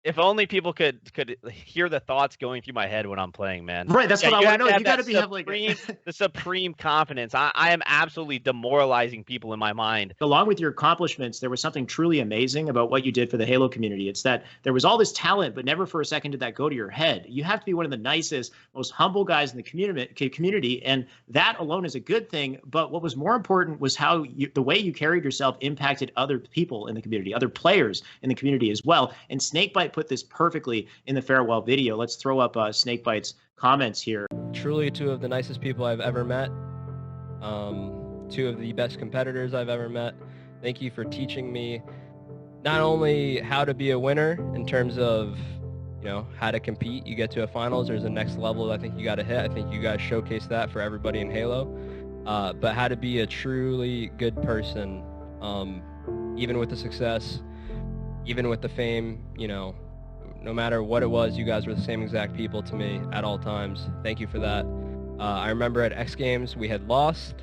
if only people could hear the thoughts going through my head when I'm playing, man. Right, that's what I want to know. You got to have like the supreme confidence. I am absolutely demoralizing people in my mind. Along with your accomplishments, there was something truly amazing about what you did for the Halo community. It's that there was all this talent, but never for a second did that go to your head. You have to be one of the nicest, most humble guys in the community, and that alone is a good thing. But what was more important was how the way you carried yourself impacted other people in the community, other players in the community as well. And Snakebite put this perfectly in the farewell video. Let's throw up Snakebite's comments here. Truly two of the nicest people I've ever met. Two of the best competitors I've ever met. Thank you for teaching me not only how to be a winner in terms of, you know, how to compete. You get to a finals, there's a next level I think you got to hit. I think you guys showcase that for everybody in Halo. But how to be a truly good person, even with the success, even with the fame, you know, no matter what it was, you guys were the same exact people to me at all times. Thank you for that. I remember at X Games we had lost,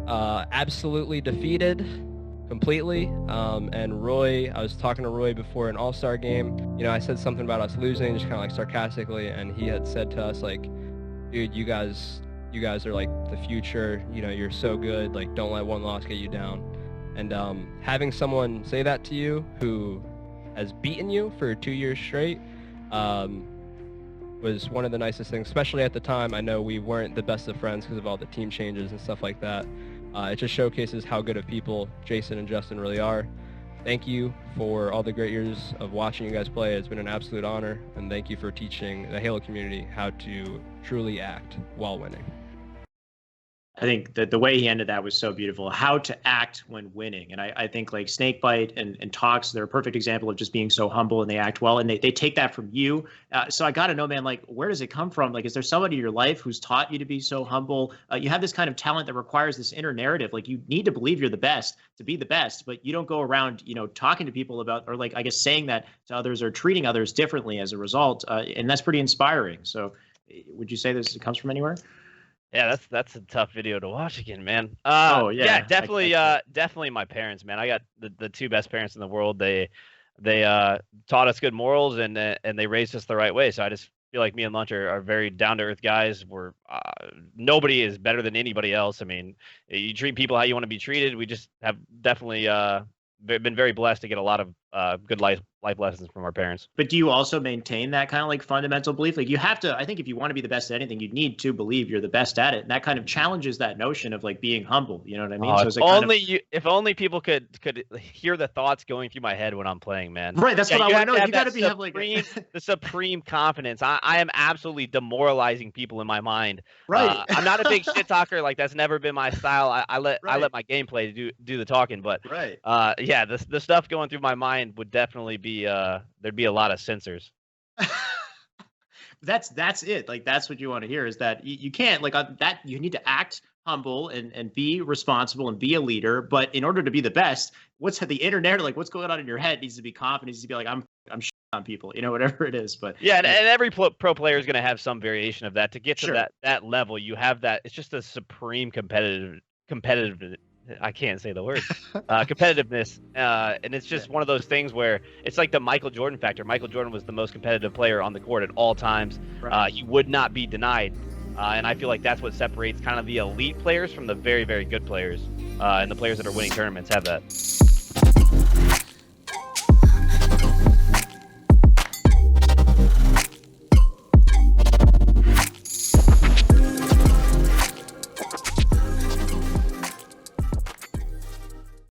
absolutely defeated completely. And Roy, I was talking to Roy before an All-Star game. You know, I said something about us losing, just kind of like sarcastically, and he had said to us like, dude, you guys are like the future. You know, you're so good. Like, don't let one loss get you down. And having someone say that to you who has beaten you for 2 years straight was one of the nicest things, especially at the time. I know we weren't the best of friends because of all the team changes and stuff like that. It just showcases how good of people Jason and Justin really are. Thank you for all the great years of watching you guys play. It's been an absolute honor, and thank you for teaching the Halo community how to truly act while winning. I think that the way he ended that was so beautiful. How to act when winning. And I think like Snakebite and Tox, they're a perfect example of just being so humble and they act well. And they take that from you. So I got to know, man, like, where does it come from? Like, is there somebody in your life who's taught you to be so humble? You have this kind of talent that requires this inner narrative. Like, you need to believe you're the best to be the best, but you don't go around, you know, talking to people about, or like, I guess, saying that to others or treating others differently as a result. And that's pretty inspiring. So would you say this comes from anywhere? Yeah, that's a tough video to watch again, man. Yeah, definitely my parents, man. I got the two best parents in the world. They taught us good morals and they raised us the right way. So I just feel like me and Lunch are very down to earth guys. We're nobody is better than anybody else. I mean, you treat people how you want to be treated. We just have definitely been very blessed to get a lot of good life lessons from our parents. But do you also maintain that kind of like fundamental belief? Like, you have to, I think if you want to be the best at anything, you need to believe you're the best at it. And that kind of challenges that notion of like being humble. You know what I mean? If only people could hear the thoughts going through my head when I'm playing, man. Right. That's what I want to know. You got to have like the supreme confidence. I am absolutely demoralizing people in my mind. Right. I'm not a big shit talker. Like, that's never been my style. I let my gameplay do the talking. But yeah, the stuff going through my mind would definitely be there'd be a lot of censors. That's it. Like, that's what you want to hear, is that you can't like that. You need to act humble and be responsible and be a leader. But in order to be the best, what's the internet, like what's going on in your head needs to be confident, needs to be like, I'm shit on people, you know, whatever it is. But yeah, and every pro player is going to have some variation of that. To get to that level, you have that. It's just a supreme competitive. I can't say the word, competitiveness. And it's just one of those things where it's like the Michael Jordan factor. Michael Jordan was the most competitive player on the court at all times. He would not be denied. And I feel like that's what separates kind of the elite players from the very, very good players. And the players that are winning tournaments have that.